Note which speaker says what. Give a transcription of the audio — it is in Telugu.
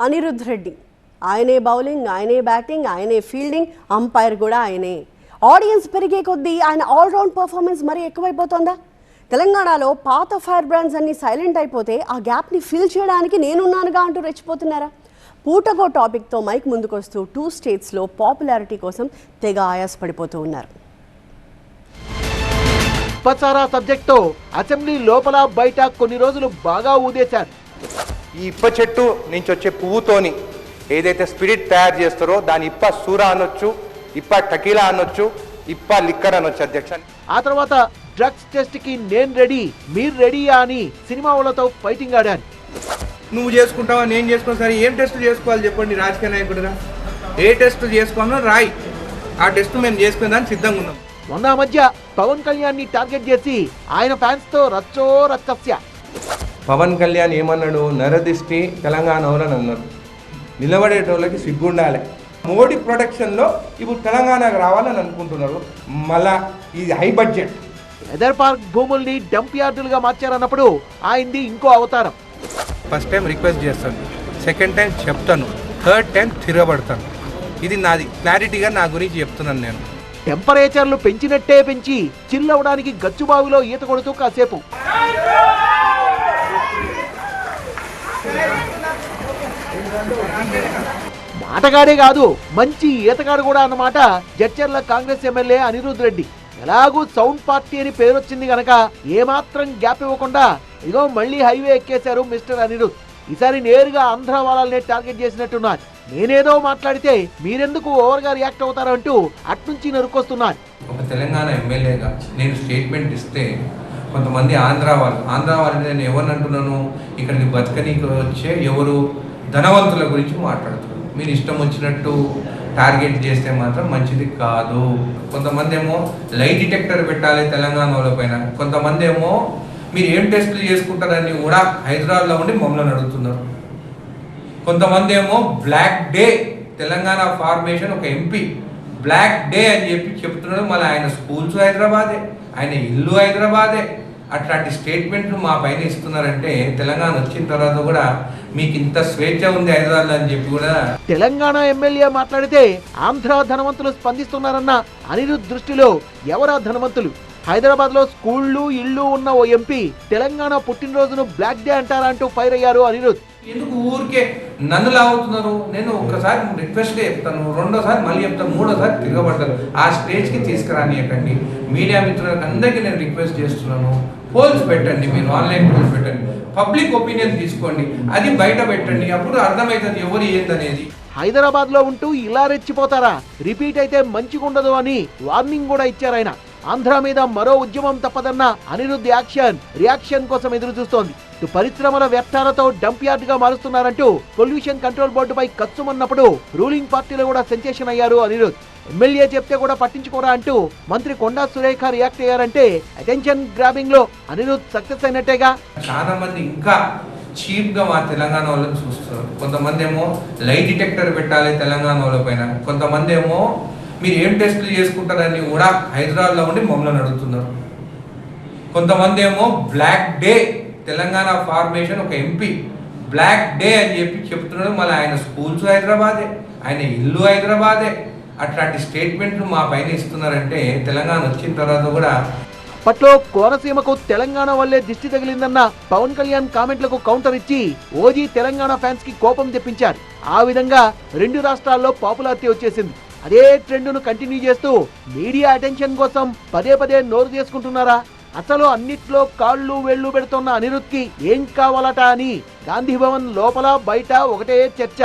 Speaker 1: అనిరుద్ధ్ రెడ్డి. ఆయనే బౌలింగ్, ఆయనే బ్యాటింగ్, ఆయనే ఫీల్డింగ్, అంపైర్ కూడా ఆయనే. ఆడియన్స్ పెరిగే కొద్దీ ఆయన ఆల్రౌండ్ పర్ఫార్మెన్స్ మరీ ఎక్కువైపోతుందా? తెలంగాణలో పాత ఫైర్ బ్రాండ్స్ అన్ని సైలెంట్ అయిపోతే ఆ గ్యాప్ని ఫిల్ చేయడానికి నేనున్నానుగా అంటూ రెచ్చిపోతున్నారా? పూటకో టాపిక్తో మైక్ ముందుకొస్తూ 2 స్టేట్స్లో పాపులారిటీ కోసం తెగ ఆయాసపడిపోతూ ఉన్నారు.
Speaker 2: ఉపచారా సబ్జెక్ట్తో అసెంబ్లీ లోపల బయట కొన్ని రోజులు బాగా ఊదేశారు.
Speaker 3: ఈ ఇప్ప చెట్టు నుంచి వచ్చే పువ్వుతోని ఏదైతే స్పిరిట్ తయారు చేస్తారో దాని ఇప్ప సూరా అనొచ్చు, ఇప్ప టకీలా అనొచ్చు, ఇప్ప లిక్కర్ అనొచ్చు అధ్యక్ష.
Speaker 2: ఆ తర్వాత డ్రగ్స్ టెస్ట్ కి నేను రెడీ, మీరు రెడీయా అని సినిమా వాళ్ళతో ఫైటింగ్ ఆడాను.
Speaker 4: నువ్వు చేసుకుంటావా, నేను చేసుకున్నా సరే ఏం టెస్టులు చేసుకోవాలి చెప్పండి రాజకీయ నాయకుడుగా. ఏ టెస్ట్ చేసుకోవాలో రాయి, ఆ టెస్ట్ మేము చేసుకునే దానికి సిద్ధంగా ఉన్నాం.
Speaker 2: మొన్న మధ్య పవన్ కళ్యాణ్ ని టార్గెట్ చేసి ఆయన ఫ్యాన్స్ తో రచ్చో రచ్చస్య.
Speaker 4: పవన్ కళ్యాణ్ ఏమన్నాడు, నరదిష్టి తెలంగాణలో అన్నాడు. నిలబడేటోళ్ళకి సిగ్గుండాలి. మోడీ ప్రొటెక్షన్లో ఇప్పుడు తెలంగాణకు రావాలని అనుకుంటున్నారు. మళ్ళా ఇది హై బడ్జెట్.
Speaker 2: వెదర్ పార్క్ భూముల్ని డంప్ యార్డులుగా మార్చారన్నప్పుడు ఆయనది ఇంకో అవతారం.
Speaker 4: ఫస్ట్ టైం రిక్వెస్ట్ చేస్తాను, సెకండ్ టైం చెప్తాను, థర్డ్ టైం తిరగబడతాను. ఇది నాది క్లారిటీగా నా గురించి చెప్తున్నాను నేను.
Speaker 2: టెంపరేచర్లు పెంచినట్టే పెంచి చిల్ అవడానికి గచ్చుబావిలో ఈత కొడుతూ కాసేపు మాటగాడే కాదు, మంచి ఈతగాడు కూడా అన్నమాట జడ్చర్ల కాంగ్రెస్ ఎమ్మెల్యే అనిరుద్ధ్ రెడ్డి. ఎలాగూ సౌండ్ పార్టీ అని పేరొచ్చింది గనక ఏమాత్రం గ్యాప్ ఇవ్వకుండా ఇగో మళ్ళీ హైవే ఎక్కేశారు మిస్టర్ అనిరుద్ధ్. ఈసారి నేరుగా ఆంధ్ర వాళ్ళనే టార్గెట్ చేసినట్టున్నారు. నేనేదో మాట్లాడితే మీరెందుకు ఓవర్గా రియాక్ట్ అవుతారంటూ అట్నుంచి నరుకొస్తున్నారు.
Speaker 4: ఒక తెలంగాణ ఎమ్మెల్యేగా నేను స్టేట్మెంట్ ఇస్తే కొంతమంది ఆంధ్ర వాళ్ళు నేను ఎవరిని అంటున్నాను, ఇక్కడికి బతకనీకి వచ్చే ఎవరు ధనవంతుల గురించి మాట్లాడుతున్నారు. మీరు ఇష్టం వచ్చినట్టు టార్గెట్ చేస్తే మాత్రం మంచిది కాదు. కొంతమంది ఏమో లైట్ డిటెక్టర్ పెట్టాలి తెలంగాణ వాళ్ళ పైన, కొంతమంది ఏమో మీరు ఏం టెస్టులు చేసుకుంటారని కూడా హైదరాబాద్లో ఉండి మమ్మల్ని అడుగుతున్నారు. కొంతమంది ఏమో బ్లాక్ డే తెలంగాణ ఫార్మేషన్ ఒక ఎంపీ బ్లాక్ డే అని చెప్తున్నాడు. మళ్ళీ ఆయన స్కూల్స్ హైదరాబాదే, ఆయన ఇల్లు హైదరాబాదే. అట్లాంటి స్టేట్మెంట్లు మా పైన ఇస్తున్నారంటే తెలంగాణ వచ్చిన తర్వాత కూడా మీకు ఇంత స్వేచ్ఛ ఉంది హైదరాబాద్ అని చెప్పి కూడా.
Speaker 2: తెలంగాణ ఎమ్మెల్యే మాట్లాడితే ఆంధ్ర ధనవంతులు స్పందిస్తున్నారన్న అనిరుద్ధ్ దృష్టిలో ఎవరా ధనవంతులు? హైదరాబాద్ లో స్కూళ్లు ఇళ్ళు ఉన్న ఓ ఎంపీ తెలంగాణ పుట్టినరోజును బ్లాక్ డే అంటారా అంటూ ఫైర్ అయ్యారు అనిరుద్ధ్.
Speaker 4: ఎందుకు ఊరికే నన్ను లావుతున్నారు? నేను ఒక్కసారి రిక్వెస్ట్గా చెప్తాను, రెండోసారి మళ్ళీ చెప్తాను, మూడోసారి తిరగబడతాను. ఆ స్టేజ్కి తీసుకురానియకండి. మీడియా మిత్రులకు అందరికీ నేను రిక్వెస్ట్ చేస్తున్నాను, పోల్స్ పెట్టండి, మీరు ఆన్లైన్ పోల్స్ పెట్టండి, పబ్లిక్ ఒపీనియన్ తీసుకోండి, అది బయట పెట్టండి, అప్పుడు అర్థమవుతుంది ఎవరు ఏందనేది.
Speaker 2: హైదరాబాద్ లో ఉంటూ ఇలా రెచ్చిపోతారా, రిపీట్ అయితే మంచిగుండదు అని వార్నింగ్ కూడా ఇచ్చారు ఆయన. ఆంధ్ర మీద మరో ఉద్యమం తప్పదన్న అనిరుద్ధ్ రియాక్షన్ కోసం ఎదురు చూస్తోంది. పరిశ్రమల వ్యర్థాలతో డంప్ యార్డ్ గా మారుస్తున్నారంటూ పొల్యూషన్ కంట్రోల్ బోర్డుపై కచ్చుమన్నప్పుడు రూలింగ్ పార్టీలో కూడా సెన్సేషన్ అయ్యారు అనిరుద్ధ్. ఎమ్మెల్యే చెప్తే కూడా పట్టించుకోరా అంటూ మంత్రి కొండా సురేఖ రియాక్ట్ అయ్యారంటే అటెన్షన్ గ్రాబింగ్ లో అనిరుద్ధ్ సక్సెస్ అయినట్టేగా.
Speaker 4: చాలా మంది ఇంకా చీప్ గా మా తెలంగాణ వాళ్ళని చూస్తున్నారు. కొంతమంది ఏమో లైట్ డిటెక్టర్ పెట్టాలి తెలంగాణ వాళ్ళ పైన, కొంతమంది ఏమో మీరు ఏం టెస్టులు చేసుకుంటారని కూడా హైదరాబాద్లో ఉండి మమ్మల్ని అడుగుతున్నారు. కొంతమంది ఏమో బ్లాక్ డే తెలంగాణ ఫార్మేషన్ ఒక ఎంపీ బ్లాక్ డే అని చెప్తున్నాడు. మళ్ళీ ఆయన స్కూల్స్ హైదరాబాదే, ఆయన ఇల్లు హైదరాబాదే. అట్లాంటి స్టేట్మెంట్లు మా పైన ఇస్తున్నారంటే తెలంగాణ వచ్చిన తర్వాత కూడా.
Speaker 2: అప్పట్లో కోనసీమకు తెలంగాణ వల్లే దిష్టి తగిలిందన్న పవన్ కళ్యాణ్ కామెంట్లకు కౌంటర్ ఇచ్చి ఓజీ తెలంగాణ ఫ్యాన్స్ కి కోపం తెప్పించారు. ఆ విధంగా 2 రాష్ట్రాల్లో పాపులారిటీ వచ్చేసింది. అదే ట్రెండ్ను కంటిన్యూ చేస్తూ మీడియా అటెన్షన్ కోసం పదే నోరు చేసుకుంటున్నారా? అసలు అన్నిట్లో కాళ్ళు వేళ్లు పెడుతున్న అనిరుద్ధ్ కి ఏం కావాలట అని గాంధీ భవన్ లోపల బయట ఒకటే చర్చ.